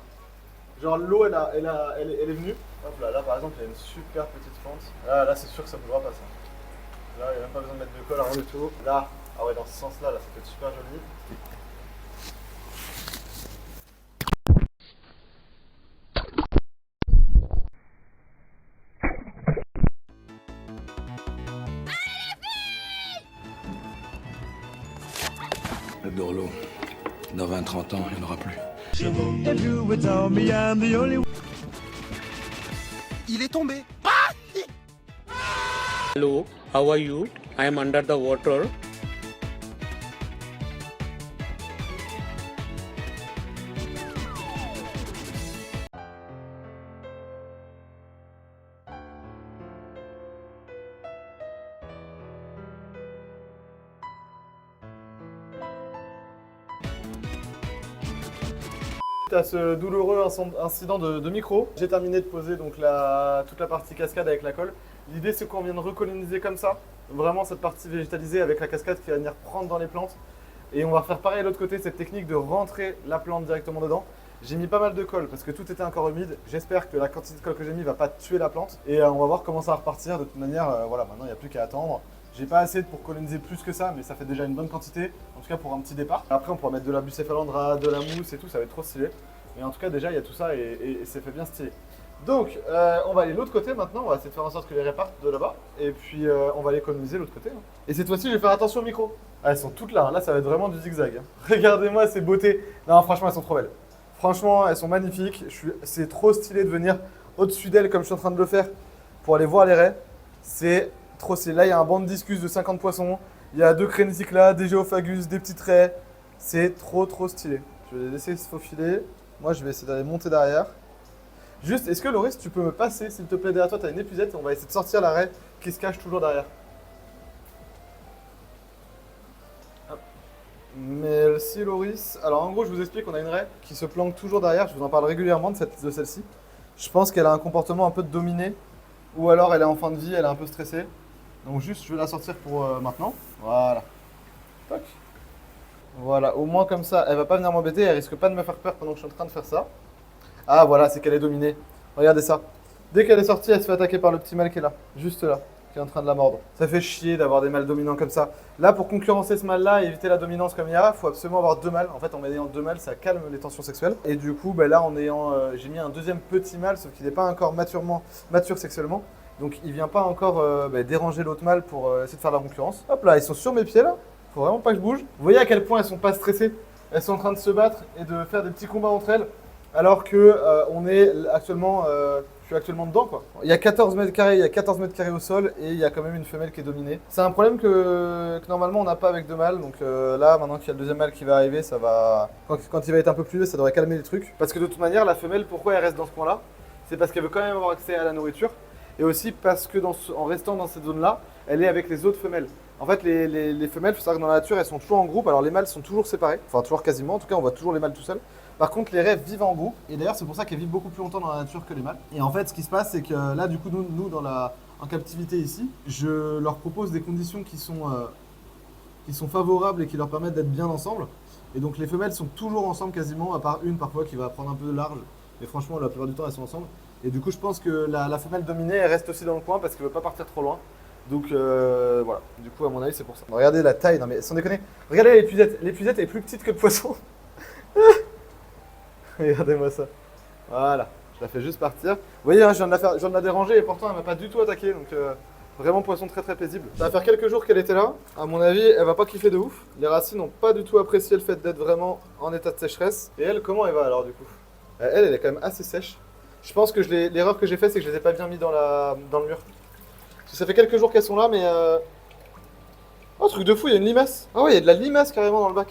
genre l'eau elle est venue. Hop là par exemple il y a une super petite pente. Là c'est sûr que ça ne bougera pas ça. Là il n'y a même pas besoin de mettre de colle, rien du tout. Là, ah ouais dans ce sens là, ça peut être super joli. Le Dorlo, dans 20-30 ans, il n'y en aura plus. Il est tombé. Hello, how are you? I am under the water. À ce douloureux incident de micro, j'ai terminé de poser donc toute la partie cascade avec la colle. L'idée c'est qu'on vienne recoloniser comme ça, vraiment cette partie végétalisée avec la cascade qui va venir prendre dans les plantes. Et on va faire pareil de l'autre côté, cette technique de rentrer la plante directement dedans. J'ai mis pas mal de colle parce que tout était encore humide. J'espère que la quantité de colle que j'ai mis va pas tuer la plante. Et on va voir comment ça va repartir. De toute manière, voilà, maintenant il n'y a plus qu'à attendre. J'ai pas assez pour coloniser plus que ça, mais ça fait déjà une bonne quantité, en tout cas pour un petit départ. Après on pourra mettre de la bucéphalandra, de la mousse et tout, ça va être trop stylé. Mais en tout cas déjà il y a tout ça et c'est fait bien stylé. Donc on va aller de l'autre côté maintenant, on va essayer de faire en sorte que les répartent de là-bas. Et puis on va les coloniser de l'autre côté. Hein. Et cette fois-ci je vais faire attention au micro. Ah, elles sont toutes là, hein. Là ça va être vraiment du zigzag. Hein. Regardez-moi ces beautés. Non franchement elles sont trop belles. Franchement elles sont magnifiques, c'est trop stylé de venir au-dessus d'elles comme je suis en train de le faire. pour aller voir les raies. C'est trop stylé. Là, il y a un banc de discus de 50 poissons. Il y a 2 créniciclas, des géophagus, des petites raies. C'est trop stylé. Je vais les laisser se faufiler. Moi, je vais essayer d'aller monter derrière. Juste, est-ce que Loris, tu peux me passer, s'il te plaît, derrière toi, tu as une épuisette et on va essayer de sortir la raie qui se cache toujours derrière. Hop. Merci Loris. Alors en gros, je vous explique, on a une raie qui se planque toujours derrière. Je vous en parle régulièrement de celle-ci. Je pense qu'elle a un comportement un peu de dominé. Ou alors elle est en fin de vie, elle est un peu stressée. Donc juste, je vais la sortir pour maintenant. Voilà. Toc. Voilà, au moins comme ça, elle va pas venir m'embêter, elle risque pas de me faire peur pendant que je suis en train de faire ça. Ah voilà, c'est qu'elle est dominée. Regardez ça. Dès qu'elle est sortie, elle se fait attaquer par le petit mâle qui est là. Juste là, qui est en train de la mordre. Ça fait chier d'avoir des mâles dominants comme ça. Là, pour concurrencer ce mâle-là et éviter la dominance comme il y a, il faut absolument avoir 2 mâles. En fait, en ayant 2 mâles, ça calme les tensions sexuelles. Et du coup, là, j'ai mis un deuxième petit mâle, sauf qu'il n'est pas encore mature sexuellement. Donc, il vient pas encore déranger l'autre mâle pour essayer de faire la concurrence. Hop là, ils sont sur mes pieds là. Faut vraiment pas que je bouge. Vous voyez à quel point elles sont pas stressées. Elles sont en train de se battre et de faire des petits combats entre elles. Alors que on est actuellement, je suis actuellement dedans quoi. Il y a 14 mètres carrés, il y a 14 mètres carrés au sol et il y a quand même une femelle qui est dominée. C'est un problème que normalement on n'a pas avec 2 mâles. Donc là, maintenant qu'il y a le deuxième mâle qui va arriver, ça va. Quand il va être un peu plus vieux, ça devrait calmer les trucs. Parce que de toute manière, la femelle, pourquoi elle reste dans ce coin-là? C'est parce qu'elle veut quand même avoir accès à la nourriture. Et aussi parce que en restant dans cette zone-là, elle est avec les autres femelles. En fait, les femelles, il faut savoir que dans la nature, elles sont toujours en groupe. Alors les mâles sont toujours séparés, enfin toujours quasiment. En tout cas, on voit toujours les mâles tout seuls. Par contre, les raies vivent en groupe. Et d'ailleurs, c'est pour ça qu'elles vivent beaucoup plus longtemps dans la nature que les mâles. Et en fait, ce qui se passe, c'est que là, du coup, nous en captivité ici, je leur propose des conditions qui sont favorables et qui leur permettent d'être bien ensemble. Et donc les femelles sont toujours ensemble quasiment, à part une parfois qui va prendre un peu de large. Mais franchement, la plupart du temps, elles sont ensemble. Et du coup, je pense que la femelle dominée, elle reste aussi dans le coin parce qu'elle veut pas partir trop loin. Donc voilà, du coup à mon avis c'est pour ça. Regardez la taille, non mais sans déconner. Regardez l'épuisette est plus petite que le poisson. Regardez-moi ça. Voilà, je la fais juste partir. Vous voyez, hein, je viens de la déranger et pourtant elle m'a pas du tout attaqué. Donc vraiment poisson très paisible. Ça va faire quelques jours qu'elle était là. À mon avis, elle va pas kiffer de ouf. Les racines n'ont pas du tout apprécié le fait d'être vraiment en état de sécheresse. Et elle, comment elle va alors du coup? Elle est quand même assez sèche. Je pense que l'erreur que j'ai fait, c'est que je les ai pas bien mis dans le mur. Parce que ça fait quelques jours qu'elles sont là, mais oh, truc de fou, il y a une limace. Ah ouais, il y a de la limace carrément dans le bac.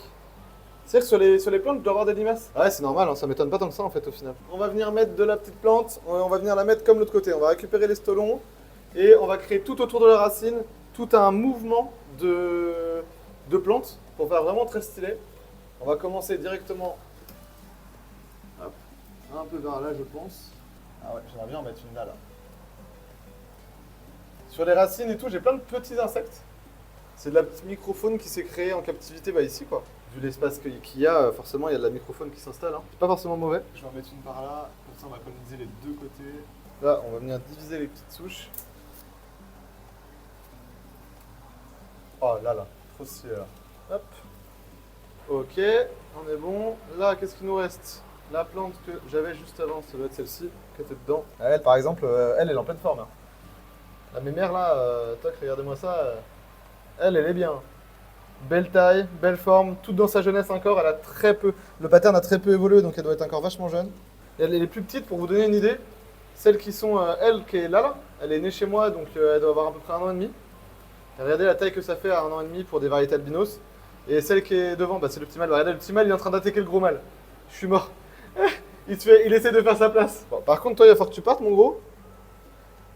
C'est-à-dire que sur les plantes, il doit y avoir des limaces. Ouais, c'est normal, hein, ça m'étonne pas tant que ça en fait au final. On va venir mettre de la petite plante, on va venir la mettre comme l'autre côté. On va récupérer les stolons et on va créer tout autour de la racine tout un mouvement de plantes pour faire vraiment très stylé. On va commencer directement hop, un peu vers là, je pense. Ah ouais, j'aimerais bien en mettre une là. Sur les racines et tout, j'ai plein de petits insectes. C'est de la petite microfaune qui s'est créée en captivité ici quoi. Vu l'espace qu'il y a, forcément il y a de la microfaune qui s'installe. Hein. C'est pas forcément mauvais. Je vais en mettre une par là, comme ça on va coloniser les deux côtés. Là, on va venir diviser les petites souches. Oh là là, trop stylé là. Hop. Ok, on est bon. Là, qu'est-ce qu'il nous reste? La plante que j'avais juste avant, ça doit être celle-ci, qui était dedans. Elle, par exemple, elle est en pleine forme. Hein. La mémère là, toc, regardez-moi ça. Elle est bien. Belle taille, belle forme, toute dans sa jeunesse encore. Elle a très peu. Le pattern a très peu évolué, donc elle doit être encore vachement jeune. Et elle est plus petite, pour vous donner une idée. Celle qui sont, elle qui est là, elle est née chez moi, donc elle doit avoir à peu près 1 an et demi. Et regardez la taille que ça fait à 1 an et demi pour des variétés albinos. Et celle qui est devant, c'est le petit mâle. Regardez, le petit mâle il est en train d'attaquer le gros mâle. Je suis mort. Il essaie de faire sa place. Bon, par contre, toi, il va falloir que tu partes, mon gros.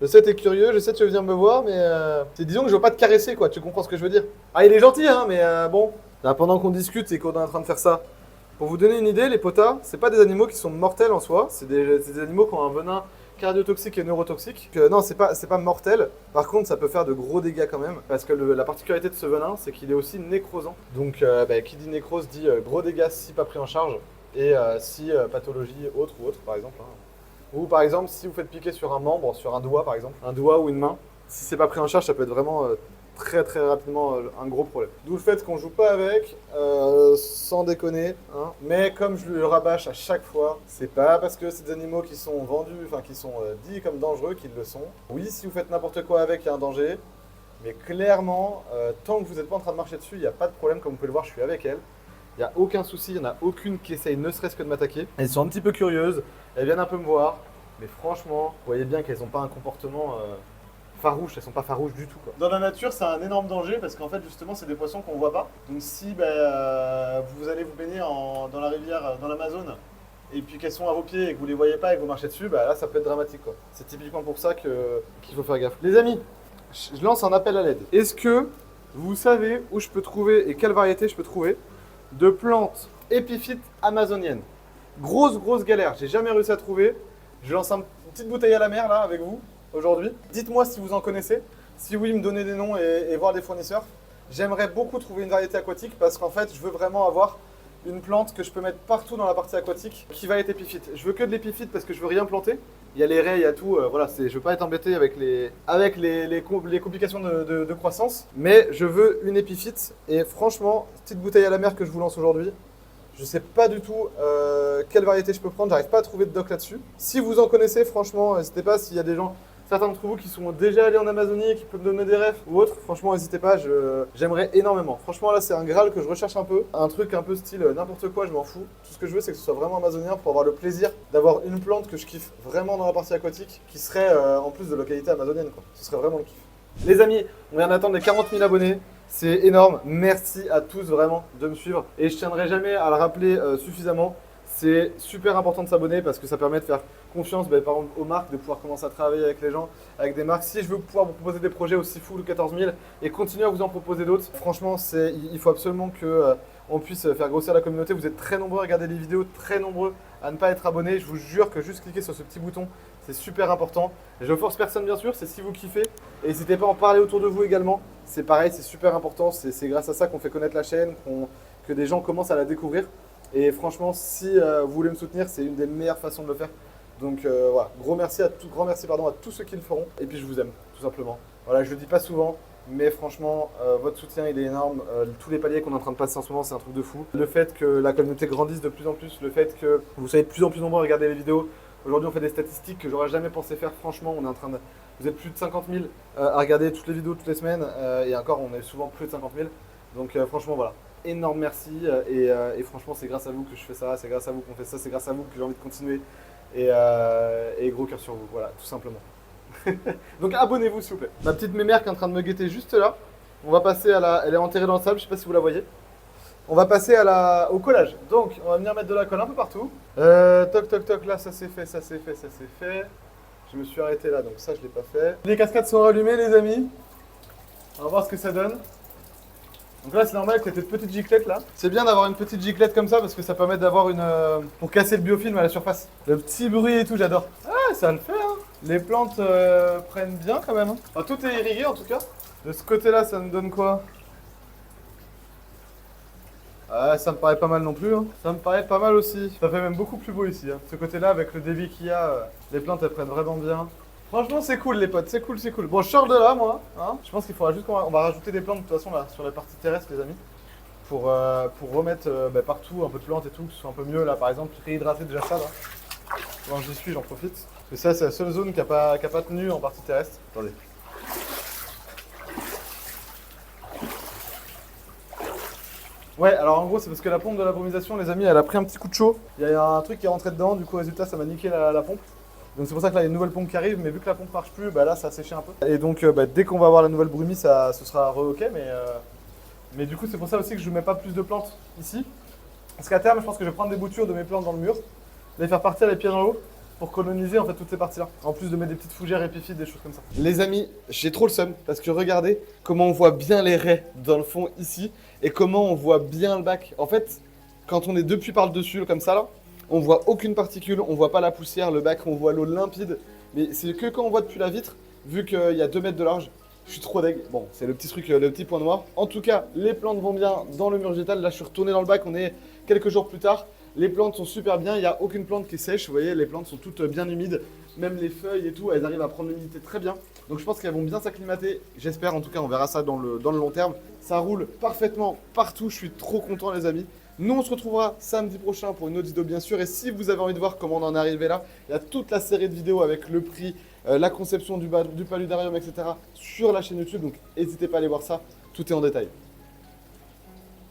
Je sais, t'es curieux, je sais, tu veux venir me voir, mais disons que je veux pas te caresser, quoi. Tu comprends ce que je veux dire? Ah, il est gentil, hein, mais bon. Là, pendant qu'on discute et qu'on est en train de faire ça, pour vous donner une idée, les potas, c'est pas des animaux qui sont mortels en soi. C'est des animaux qui ont un venin cardiotoxique et neurotoxique. Non, c'est pas mortel. Par contre, ça peut faire de gros dégâts quand même. Parce que la particularité de ce venin, c'est qu'il est aussi nécrosant. Donc, qui dit nécrose dit gros dégâts si pas pris en charge. Et si pathologie autre ou autre, par exemple. Hein. Ou par exemple, si vous faites piquer sur un membre, sur un doigt par exemple, un doigt ou une main, si c'est pas pris en charge, ça peut être vraiment très rapidement un gros problème. D'où le fait qu'on joue pas avec, sans déconner. Hein. Mais comme je le rabâche à chaque fois, c'est pas parce que c'est des animaux qui sont vendus, enfin qui sont dits comme dangereux qu'ils le sont. Oui, si vous faites n'importe quoi avec, il y a un danger. Mais clairement, tant que vous n'êtes pas en train de marcher dessus, il n'y a pas de problème. Comme vous pouvez le voir, je suis avec elle. Il n'y a aucun souci, il n'y en a aucune qui essaye ne serait-ce que de m'attaquer. Elles sont un petit peu curieuses, elles viennent un peu me voir. Mais franchement, vous voyez bien qu'elles n'ont pas un comportement farouche, elles sont pas farouches du tout, quoi. Dans la nature, c'est un énorme danger parce qu'en fait, justement, c'est des poissons qu'on voit pas. Donc si vous allez vous baigner dans la rivière, dans l'Amazone, et puis qu'elles sont à vos pieds et que vous les voyez pas et que vous marchez dessus, là, ça peut être dramatique, quoi. C'est typiquement pour ça qu'il faut faire gaffe. Les amis, je lance un appel à l'aide. Est-ce que vous savez où je peux trouver et quelle variété je peux trouver de plantes épiphytes amazoniennes? Grosse galère, j'ai jamais réussi à trouver. Je lance une petite bouteille à la mer là avec vous aujourd'hui. Dites-moi si vous en connaissez. Si oui, me donnez des noms et voir des fournisseurs. J'aimerais beaucoup trouver une variété aquatique parce qu'en fait, je veux vraiment avoir une plante que je peux mettre partout dans la partie aquatique qui va être épiphyte. Je veux que de l'épiphyte parce que je veux rien planter. Il y a les raies, il y a tout. Voilà, je veux pas être embêté avec les complications de croissance. Mais je veux une épiphyte. Et franchement, petite bouteille à la mer que je vous lance aujourd'hui. Je sais pas du tout quelle variété je peux prendre, j'arrive pas à trouver de doc là-dessus. Si vous en connaissez, franchement, n'hésitez pas. S'il y a des gens, certains d'entre vous qui sont déjà allés en Amazonie, qui peuvent me donner des refs ou autres, franchement, n'hésitez pas, j'aimerais énormément. Franchement, là, c'est un Graal que je recherche un peu. Un truc un peu style n'importe quoi, je m'en fous. Tout ce que je veux, c'est que ce soit vraiment amazonien pour avoir le plaisir d'avoir une plante que je kiffe vraiment dans la partie aquatique, qui serait en plus de localité amazonienne, quoi. Ce serait vraiment le kiff. Les amis, on vient d'atteindre les 40 000 abonnés. C'est énorme, merci à tous vraiment de me suivre et je tiendrai jamais à le rappeler suffisamment. C'est super important de s'abonner parce que ça permet de faire confiance par exemple aux marques, de pouvoir commencer à travailler avec les gens, avec des marques. Si je veux pouvoir vous proposer des projets aussi fous, le 14 000 et continuer à vous en proposer d'autres, franchement il faut absolument qu'on puisse faire grossir la communauté. Vous êtes très nombreux à regarder les vidéos, très nombreux à ne pas être abonnés. Je vous jure que juste cliquer sur ce petit bouton, c'est super important. Je force personne bien sûr, c'est si vous kiffez. Et n'hésitez pas à en parler autour de vous également. C'est pareil, c'est super important. C'est grâce à ça qu'on fait connaître la chaîne, que des gens commencent à la découvrir. Et franchement, si vous voulez me soutenir, c'est une des meilleures façons de le faire. Donc voilà, grand merci à tous ceux qui le feront. Et puis je vous aime, tout simplement. Voilà, je le dis pas souvent, mais franchement, votre soutien il est énorme. Tous les paliers qu'on est en train de passer en ce moment, c'est un truc de fou. Le fait que la communauté grandisse de plus en plus, le fait que vous soyez de plus en plus nombreux à regarder les vidéos. Aujourd'hui, on fait des statistiques que j'aurais jamais pensé faire. Franchement, vous êtes plus de 50 000 à regarder toutes les vidéos toutes les semaines. Et encore, on est souvent plus de 50 000. Donc franchement, voilà. Énorme merci. Et franchement, c'est grâce à vous que je fais ça. C'est grâce à vous qu'on fait ça. C'est grâce à vous que j'ai envie de continuer. Et gros cœur sur vous. Voilà, tout simplement. Donc abonnez-vous, s'il vous plaît. Ma petite mémère qui est en train de me guetter juste là. On va passer elle est enterrée dans le sable. Je sais pas si vous la voyez. On va passer au collage. Donc, on va venir mettre de la colle un peu partout. Toc, là, ça c'est fait. Je me suis arrêté là, donc ça, je l'ai pas fait. Les cascades sont rallumées, les amis. On va voir ce que ça donne. Donc là, c'est normal que tu aies une petite giclette là. C'est bien d'avoir une petite giclette comme ça parce que ça permet d'avoir pour casser le biofilm à la surface. Le petit bruit et tout, j'adore. Ah, ça le fait, hein. Les plantes prennent bien quand même. Hein. Enfin, tout est irrigué en tout cas. De ce côté-là, ça nous donne quoi? Ah, ça me paraît pas mal non plus, hein. Ça me paraît pas mal aussi. Ça fait même beaucoup plus beau ici, hein. Ce côté-là, avec le débit qu'il y a, les plantes elles prennent vraiment bien. Franchement, c'est cool les potes, c'est cool. Bon, je sors de là, moi. Hein. Je pense qu'il faudra juste qu'on va rajouter des plantes de toute façon là, sur la partie terrestre, les amis. Pour remettre partout un peu de plantes et tout, que ce soit un peu mieux là, par exemple, réhydrater déjà ça là. Quand j'y suis, j'en profite. Et ça, c'est la seule zone qui a pas tenu en partie terrestre. Attendez. Ouais, alors en gros, c'est parce que la pompe de la brumisation, les amis, elle a pris un petit coup de chaud. Il y a un truc qui est rentré dedans, du coup, résultat, ça m'a niqué la pompe. Donc c'est pour ça que là, il y a une nouvelle pompe qui arrive, mais vu que la pompe marche plus, là, ça a séché un peu. Et donc, dès qu'on va avoir la nouvelle brumie, ce sera re-ok, mais du coup, c'est pour ça aussi que je ne mets pas plus de plantes ici. Parce qu'à terme, je pense que je vais prendre des boutures de mes plantes dans le mur, les faire partir les pieds dans l'eau, pour coloniser en fait toutes ces parties-là. En plus de mettre des petites fougères épiphytes, des choses comme ça. Les amis, j'ai trop le seum parce que regardez comment on voit bien les raies dans le fond ici et comment on voit bien le bac. En fait, quand on est depuis par le dessus comme ça là, on voit aucune particule, on voit pas la poussière, le bac, on voit l'eau limpide. Mais c'est que quand on voit depuis la vitre, vu qu'il y a 2 mètres de large, je suis trop deg. Bon, c'est le petit truc, le petit point noir. En tout cas, les plantes vont bien dans le mur végétal. Là, je suis retourné dans le bac, on est quelques jours plus tard. Les plantes sont super bien, il n'y a aucune plante qui est sèche, vous voyez, les plantes sont toutes bien humides, même les feuilles et tout, elles arrivent à prendre l'humidité très bien. Donc je pense qu'elles vont bien s'acclimater, j'espère, en tout cas on verra ça dans le long terme. Ça roule parfaitement partout, je suis trop content les amis. Nous on se retrouvera samedi prochain pour une autre vidéo bien sûr, et si vous avez envie de voir comment on en est arrivé là, il y a toute la série de vidéos avec le prix, la conception du paludarium, etc. sur la chaîne YouTube, donc n'hésitez pas à aller voir ça, tout est en détail.